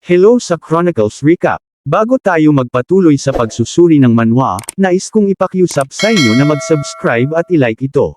Hello sa Chronicles Recap. Bago tayo magpatuloy sa pagsusuri ng manhwa, nais kong ipakiusap sa inyo na mag-subscribe at i-like ito.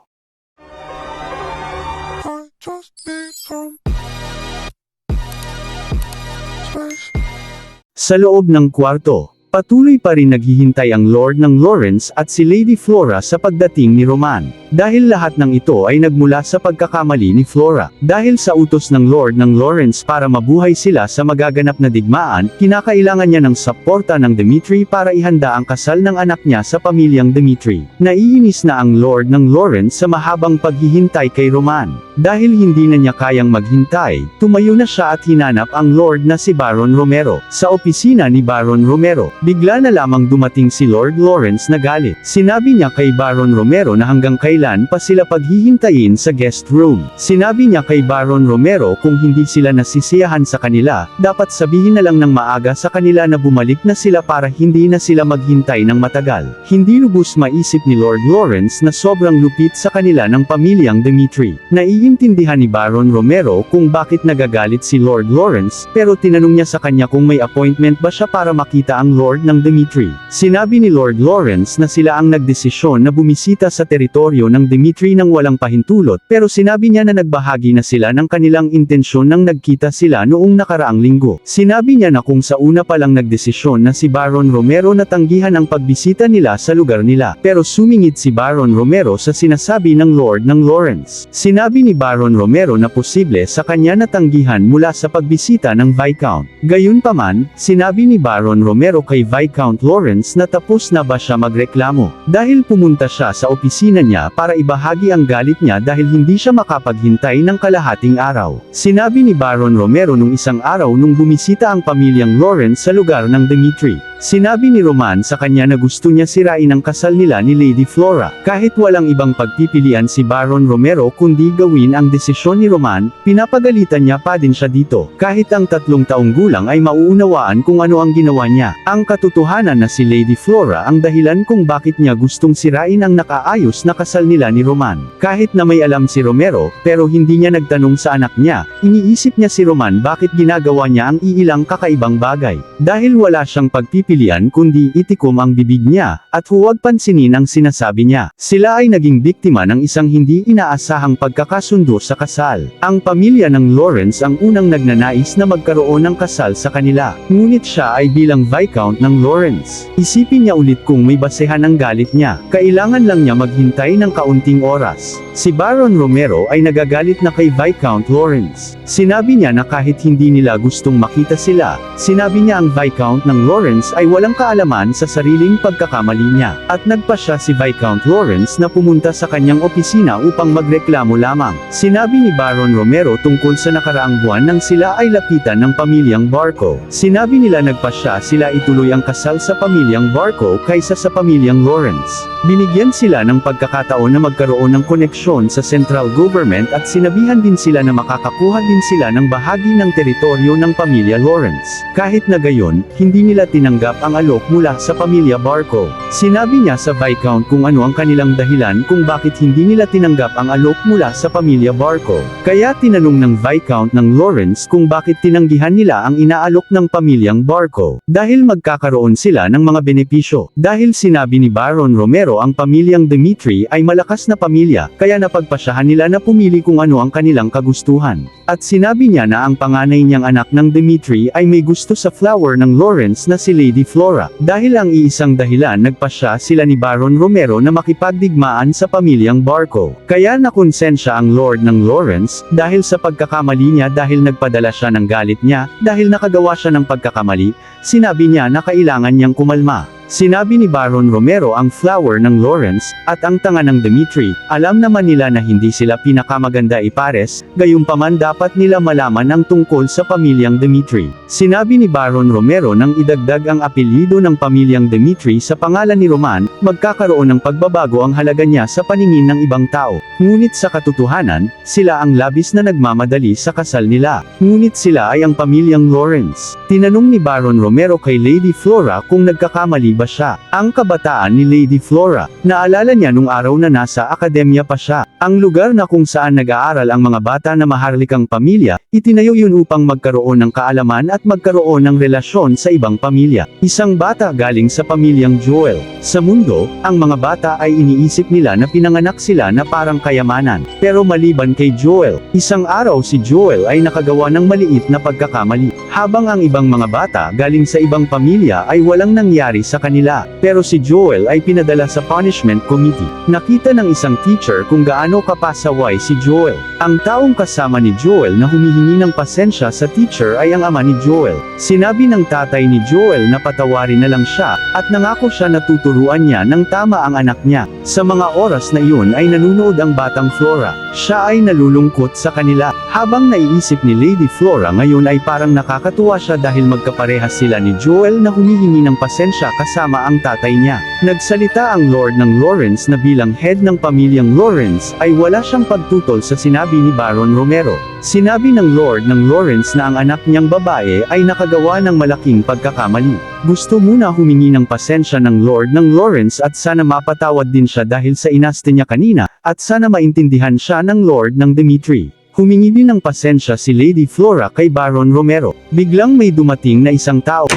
Sa loob ng kwarto, patuloy pa rin naghihintay ang Lord ng Lawrence at si Lady Flora sa pagdating ni Roman. Dahil lahat ng ito ay nagmula sa pagkakamali ni Flora. Dahil sa utos ng Lord ng Lawrence para mabuhay sila sa magaganap na digmaan, kinakailangan niya ng suporta ng Dimitri para ihanda ang kasal ng anak niya sa pamilyang Dimitri. Naiinis na ang Lord ng Lawrence sa mahabang paghihintay kay Roman. Dahil hindi na niya kayang maghintay, tumayo na siya at hinanap ang Lord na si Baron Romero. Sa opisina ni Baron Romero, bigla na lamang dumating si Lord Lawrence na galit. Sinabi niya kay Baron Romero na hanggang kailan pa sila paghihintayin sa guest room. Sinabi niya kay Baron Romero kung hindi sila nasisiyahan sa kanila, dapat sabihin na lang ng maaga sa kanila na bumalik na sila para hindi na sila maghintay ng matagal. Hindi lubos maisip ni Lord Lawrence na sobrang lupit sa kanila ng pamilyang Dimitri. Naiintindihan ni Baron Romero kung bakit nagagalit si Lord Lawrence, pero tinanong niya sa kanya kung may appointment ba siya para makita ang Lord ng Dimitri. Sinabi ni Lord Lawrence na sila ang nagdesisyon na bumisita sa teritoryo ng Dimitri nang walang pahintulot, pero sinabi niya na nagbahagi na sila ng kanilang intensyon nang nagkita sila noong nakaraang linggo. Sinabi niya na kung sa una pa lang nagdesisyon na si Baron Romero na tanggihan ang pagbisita nila sa lugar nila, pero sumingit si Baron Romero sa sinasabi ng Lord ng Lawrence. Sinabi ni Baron Romero na posible sa kanya na tanggihan mula sa pagbisita ng Viscount. Gayunpaman, sinabi ni Baron Romero kay Viscount Lawrence na tapos na ba siya magreklamo. Dahil pumunta siya sa opisina niya para ibahagi ang galit niya dahil hindi siya makapaghintay ng kalahating araw. Sinabi ni Baron Romero nung isang araw nung bumisita ang pamilyang Lawrence sa lugar ng Dimitri. Sinabi ni Roman sa kanya na gusto niya sirain ang kasal nila ni Lady Flora. Kahit walang ibang pagpipilian si Baron Romero kundi gawin ang desisyon ni Roman, pinapagalitan niya pa din siya dito. Kahit ang 3 taong gulang ay mauunawaan kung ano ang ginawa niya. Ang katotohanan na si Lady Flora ang dahilan kung bakit niya gustong sirain ang nakaayos na kasal nila ni Roman. Kahit na may alam si Romero, pero hindi niya nagtanong sa anak niya, iniisip niya si Roman bakit ginagawa niya ang iilang kakaibang bagay. Dahil wala siyang pagpipilian kundi itikom ang bibig niya, at huwag pansinin ang sinasabi niya. Sila ay naging biktima ng isang hindi inaasahang pagkakasundo sa kasal. Ang pamilya ng Lawrence ang unang nagnanais na magkaroon ng kasal sa kanila. Ngunit siya ay bilang Viscount ng Lawrence. Isipin niya ulit kung may basehan ang galit niya. Kailangan lang niya maghintay ng kaunting oras. Si Baron Romero ay nagagalit na kay Viscount Lawrence. Sinabi niya na kahit hindi nila gustong makita sila, sinabi niya ang Viscount ng Lawrence ay walang kaalaman sa sariling pagkakamali niya. At nagpasya si Viscount Lawrence na pumunta sa kanyang opisina upang magreklamo lamang. Sinabi ni Baron Romero tungkol sa nakaraang buwan nang sila ay lapitan ng pamilyang Barco. Sinabi nila nagpasya sila ituloy ang kasal sa pamilyang Barco kaysa sa pamilyang Lawrence. Binigyan sila ng pagkakataon na magkaroon ng koneksyon sa central government at sinabihan din sila na makakakuha din sila ng bahagi ng teritoryo ng pamilya Lawrence. Kahit na gayon, hindi nila tinanggap ang alok mula sa pamilya Barco. Sinabi niya sa Viscount kung ano ang kanilang dahilan kung bakit hindi nila tinanggap ang alok mula sa pamilya Barco. Kaya tinanong ng Viscount ng Lawrence kung bakit tinanggihan nila ang inaalok ng pamilyang Barco. Dahil magkakaroon sila ng mga benepisyo. Dahil sinabi ni Baron Romero ang pamilyang Dimitri ay malakas na pamilya, kaya napagpasyahan nila na pumili kung ano ang kanilang kagustuhan. At sinabi niya na ang panganay niyang anak ng Dimitri ay may gusto sa flower ng Lawrence na si Lady Flora. Dahil ang iisang dahilan nagpasya sila ni Baron Romero na makipagdigmaan sa pamilyang Barco. Kaya nakonsensya ang Lord ng Lawrence, dahil sa pagkakamali niya dahil nagpadala siya ng galit niya, dahil nakagawa siya ng pagkakamali, sinabi niya na kailangan niyang kumalma. Sinabi ni Baron Romero ang flower ng Lawrence, at ang tanga ng Dimitri. Alam naman nila na hindi sila pinakamaganda ipares, gayunpaman dapat nila malaman ang tungkol sa pamilyang Dimitri. Sinabi ni Baron Romero nang idagdag ang apelyido ng pamilyang Dimitri sa pangalan ni Roman, magkakaroon ng pagbabago ang halaga niya sa paningin ng ibang tao. Ngunit sa katotohanan, sila ang labis na nagmamadali sa kasal nila. Ngunit sila ay ang pamilyang Lawrence. Tinanong ni Baron Romero kay Lady Flora kung nagkakamali ba siya. Ang kabataan ni Lady Flora. Naalala niya nung araw na nasa akademya pa siya. Ang lugar na kung saan nag-aaral ang mga bata na maharlikang pamilya, itinayo yun upang magkaroon ng kaalaman at magkaroon ng relasyon sa ibang pamilya. Isang bata galing sa pamilyang Joel. Sa mundo, ang mga bata ay iniisip nila na pinanganak sila na parang kayamanan. Pero maliban kay Joel, isang araw si Joel ay nakagawa ng maliit na pagkakamali. Habang ang ibang mga bata galing sa ibang pamilya ay walang nangyari sa kanila. Pero si Joel ay pinadala sa punishment committee. Nakita ng isang teacher kung gaano kapasaway si Joel. Ang taong kasama ni Joel na humihingi ng pasensya sa teacher ay ang ama ni Joel. Sinabi ng tatay ni Joel na patawarin na lang siya, at nangako siya na tuturuan niya ng tama ang anak niya. Sa mga oras na iyon ay nanunood ang batang Flora. Siya ay nalulungkot sa kanila. Habang naiisip ni Lady Flora ngayon ay parang nakakatuwa siya dahil magkaparehas sila ni Joel na humihingi ng pasensya kasama ang tatay niya. Nagsalita ang Lord ng Lawrence na bilang head ng pamilyang Lawrence ay wala siyang pagtutol sa sinabi ni Baron Romero. Sinabi ng Lord ng Lawrence na ang anak niyang babae ay nakagawa ng malaking pagkakamali. Gusto muna humingi ng pasensya ng Lord ng Lawrence at sana mapatawad din siya dahil sa inaste niya kanina, at sana maintindihan siya ng Lord ng Dimitri. Humingi din ng pasensya si Lady Flora kay Baron Romero. Biglang may dumating na isang tao.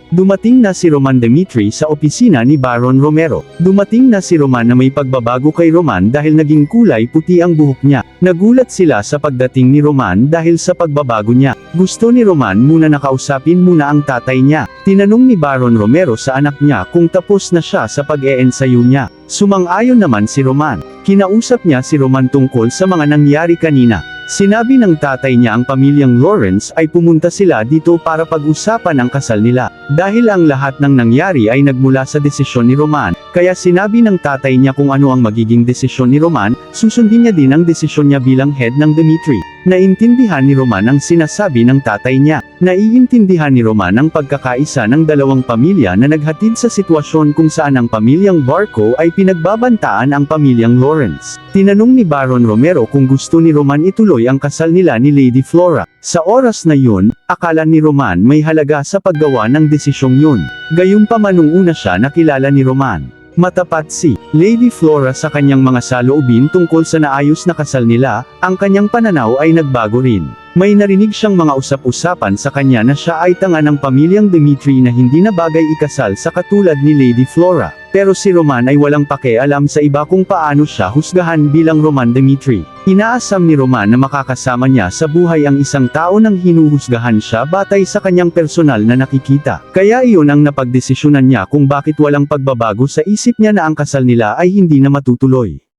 Dumating na si Roman Dimitri sa opisina ni Baron Romero. Dumating na si Roman na may pagbabago kay Roman dahil naging kulay puti ang buhok niya. Nagulat sila sa pagdating ni Roman dahil sa pagbabago niya. Gusto ni Roman muna nakausapin muna ang tatay niya. Tinanong ni Baron Romero sa anak niya kung tapos na siya sa pag-eensayo niya. Sumang-ayon naman si Roman. Kinausap niya si Roman tungkol sa mga nangyari kanina. Sinabi ng tatay niya ang pamilyang Lawrence ay pumunta sila dito para pag-usapan ang kasal nila. Dahil ang lahat ng nangyari ay nagmula sa desisyon ni Roman, kaya sinabi ng tatay niya kung ano ang magiging desisyon ni Roman, susundin niya din ang desisyon niya bilang head ng Dimitri. Naintindihan ni Roman ang sinasabi ng tatay niya. Naiintindihan ni Roman ang pagkakaisa ng dalawang pamilya na naghatid sa sitwasyon kung saan ang pamilyang Barco ay pinagbabantaan ang pamilyang Lawrence. Tinanong ni Baron Romero kung gusto ni Roman ituloy ang kasal nila ni Lady Flora. Sa oras na yun, akala ni Roman may halaga sa paggawa ng desisyong yun. Gayunpaman nung una siya nakilala ni Roman. Matapat si Lady Flora sa kanyang mga saloobin tungkol sa naayos na kasal nila, ang kanyang pananaw ay nagbago rin. May narinig siyang mga usap-usapan sa kanya na siya ay tanga ng pamilyang Dimitri na hindi na bagay ikasal sa katulad ni Lady Flora. Pero si Roman ay walang pakialam sa iba kung paano siya husgahan bilang Roman Dimitri. Inaasam ni Roman na makakasama niya sa buhay ang isang tao nang hinuhusgahan siya batay sa kanyang personal na nakikita. Kaya iyon ang napagdesisyonan niya kung bakit walang pagbabago sa isip niya na ang kasal nila ay hindi na matutuloy.